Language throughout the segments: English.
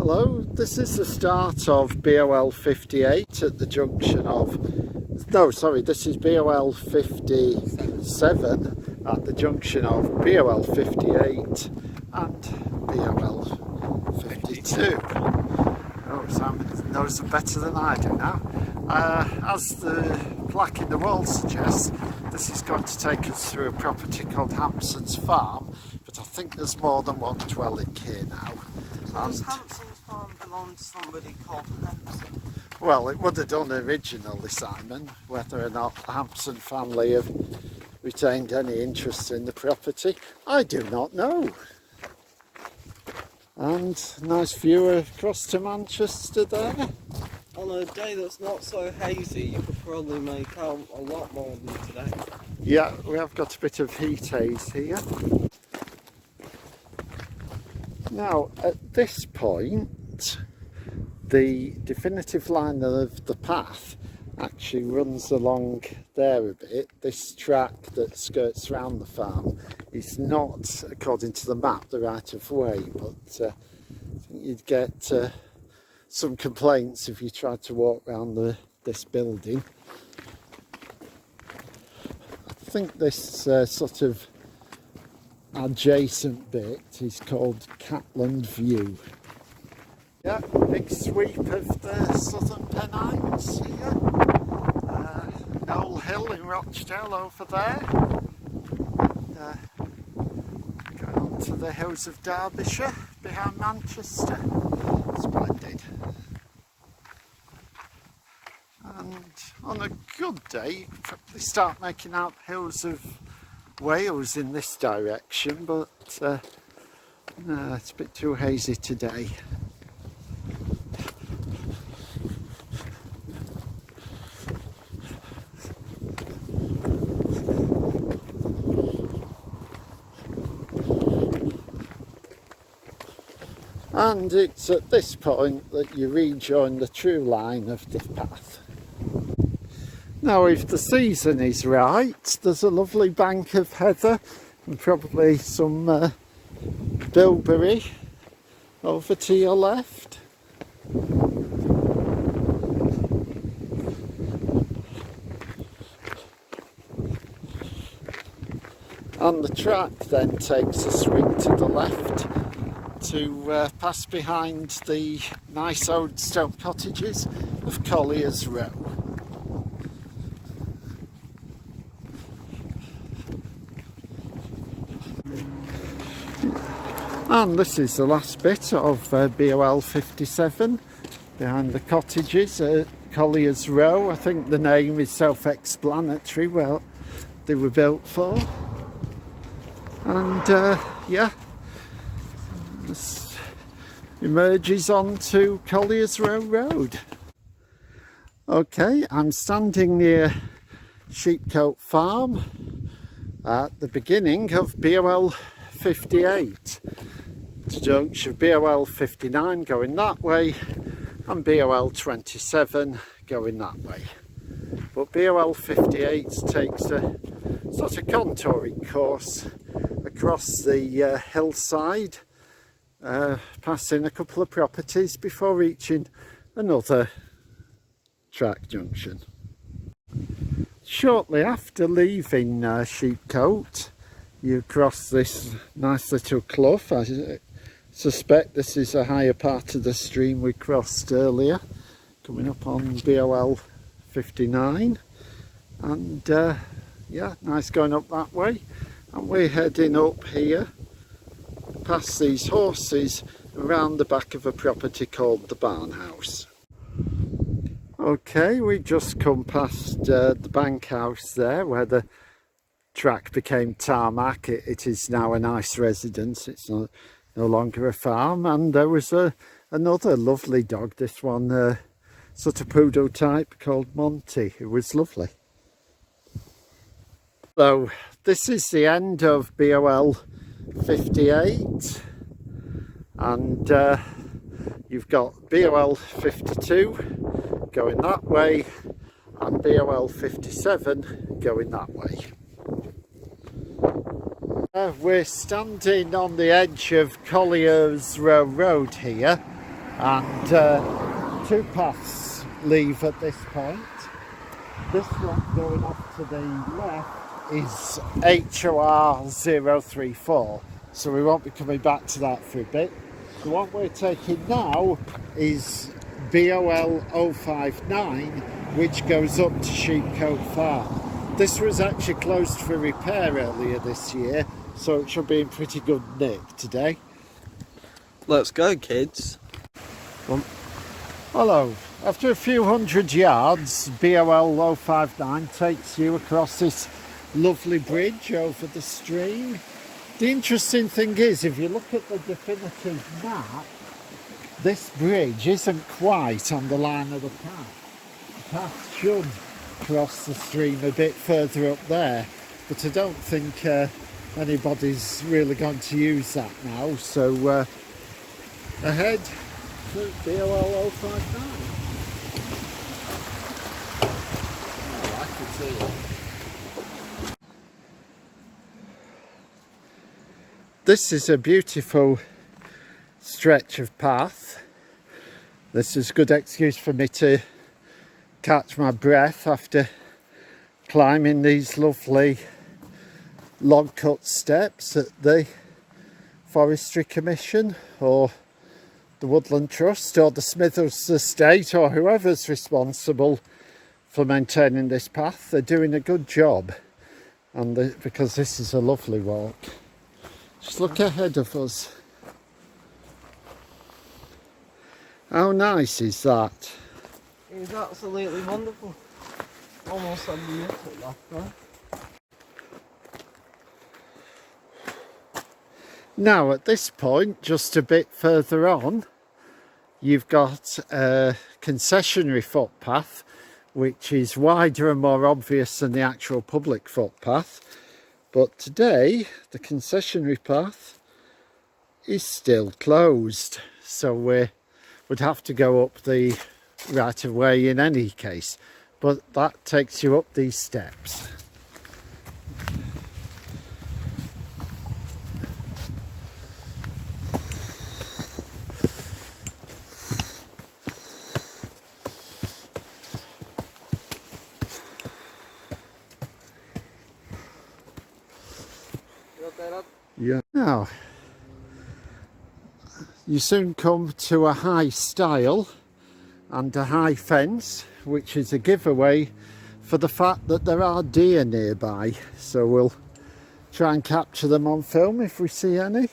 Hello, this is the start of BOL 58 at the junction of, this is BOL 57 at the junction of BOL 58 and BOL 52. Oh, Sam knows them better than I do now. As the plaque in the wall suggests, this is going to take us through a property called Hampson's Farm, but I think there's more than one dwelling here now. Does Hampson's Farm belong to somebody called Hampson? Well, it would have done originally, Simon. Whether or not the Hampson family have retained any interest in the property, I do not know. And nice view across to Manchester there. On a day that's not so hazy, you could probably make out a lot more than today. Yeah, we have got a bit of heat haze here. Now, at this point, the definitive line of the path actually runs along there a bit. This track that skirts around the farm is not, according to the map, the right of way, but I think you'd get some complaints if you tried to walk around this building. I think this sort of adjacent bit is called Catland View. Yeah, big sweep of the Southern Pennines here. Knoll Hill in Rochdale over there. Going on to the hills of Derbyshire behind Manchester. Splendid. And on a good day you could probably start making out the hills of Wales in this direction, but no, it's a bit too hazy today. And it's at this point that you rejoin the true line of the path. Now, if the season is right, there's a lovely bank of heather and probably some bilberry over to your left. And the track then takes a swing to the left to pass behind the nice old stone cottages of Collier's Row. And this is the last bit of BOL 57 behind the cottages at Collier's Row. I think the name is self-explanatory, well, they were built for. And yeah, this emerges onto Collier's Row Road. Okay, I'm standing near Sheepcote Farm at the beginning of BOL 58. The junction of BOL 59 going that way and BOL 27 going that way. But BOL 58 takes a sort of contouring course across the hillside, passing a couple of properties before reaching another track junction. Shortly after leaving Sheepcote, you cross this nice little clough. I suspect this is a higher part of the stream we crossed earlier, coming up on BOL 59. And yeah, nice going up that way. And we're heading up here, past these horses, around the back of a property called the Barn House. Okay, we just come past the bank house there, where the track became tarmac. It is now a nice residence. It's no longer a farm. And there was another lovely dog, this one sort of poodle type called Monty, who was lovely. So this is the end of BOL 58, and you've got BOL 52 going that way and BOL 57 going that way. We're standing on the edge of Collier's Row Road here, and two paths leave at this point. This one going off to the left is HOR 034, so we won't be coming back to that for a bit. The one we're taking now is BOL 059, which goes up to Sheepcote Farm. This was actually closed for repair earlier this year, so it should be in pretty good nick today. Let's go, kids. Hello. After a few hundred yards, BOL 059 takes you across this lovely bridge over the stream. The interesting thing is, if you look at the definitive map, this bridge isn't quite on the line of the path. The path should cross the stream a bit further up there, but I don't think anybody's really going to use that now. So ahead to BOL 059. Oh, I can see it. This is a beautiful stretch of path. This is a good excuse for me to catch my breath after climbing these lovely log cut steps at the Forestry Commission or the Woodland Trust or the Smithers Estate or whoever's responsible for maintaining this path. They're doing a good job, and because this is a lovely walk. Just look ahead of us. How nice is that? It was absolutely wonderful. Almost had me up at that time. Now at this point, just a bit further on, you've got a concessionary footpath, which is wider and more obvious than the actual public footpath. But today, the concessionary path is still closed, so we would have to go up the right of way in any case. But that takes you up these steps. Yeah. Now, you soon come to a high stile and a high fence, which is a giveaway for the fact that there are deer nearby. So we'll try and capture them on film if we see any.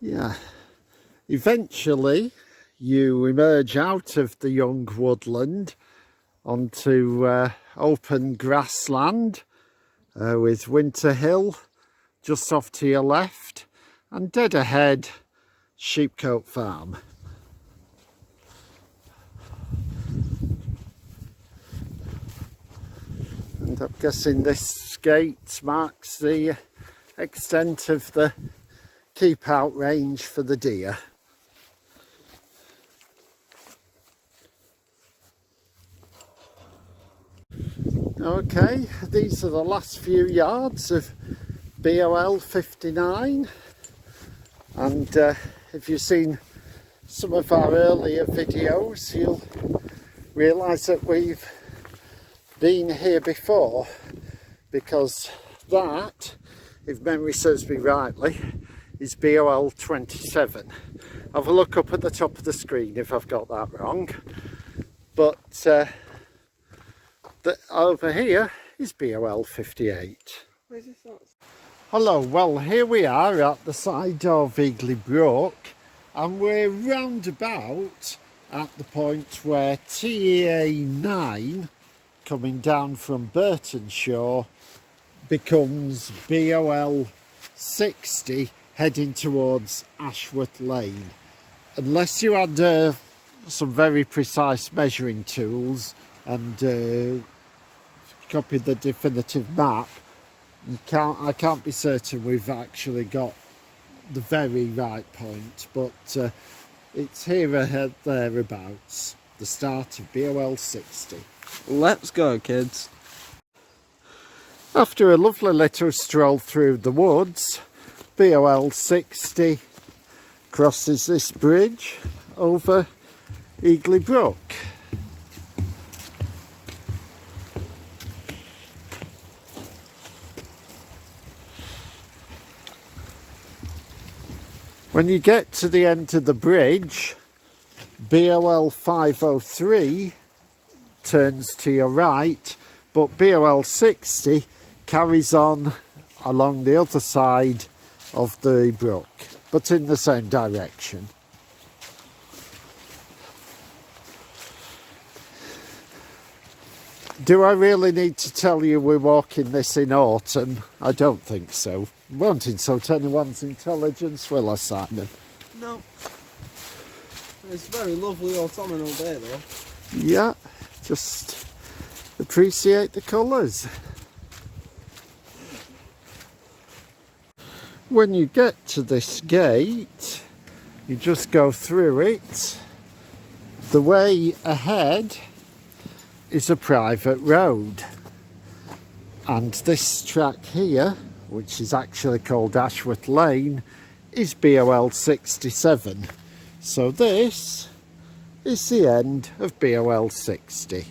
Yeah. Eventually, you emerge out of the young woodland onto open grassland. With Winter Hill just off to your left, and dead ahead, Sheepcote Farm. And I'm guessing this gate marks the extent of the keep out range for the deer. Okay, these are the last few yards of BOL 59, and if you've seen some of our earlier videos, you'll realise that we've been here before, because that, if memory serves me rightly, is BOL 27. Have a look up at the top of the screen if I've got that wrong, but over here is BOL 58. Hello, well here we are at the side of Eagley Brook, and we're round about at the point where TEA 9 coming down from Burtonshaw becomes BOL 60 heading towards Ashworth Lane. Unless you had some very precise measuring tools and copied the definitive map, I can't be certain we've actually got the very right point, but it's here ahead thereabouts, the start of BOL 60. Let's go, kids. After a lovely little stroll through the woods, BOL 60 crosses this bridge over Eagly Brook. When you get to the end of the bridge, BOL 503 turns to your right, but BOL 60 carries on along the other side of the brook, but in the same direction. Do I really need to tell you we're walking this in autumn? I don't think so. Won't insult anyone's intelligence, will I, Simon? No. It's a very lovely autumnal day though. Yeah, just appreciate the colours. When you get to this gate, you just go through it. The way ahead is a private road, and this track here, which is actually called Ashworth Lane, is BOL 67. So this is the end of BOL 60.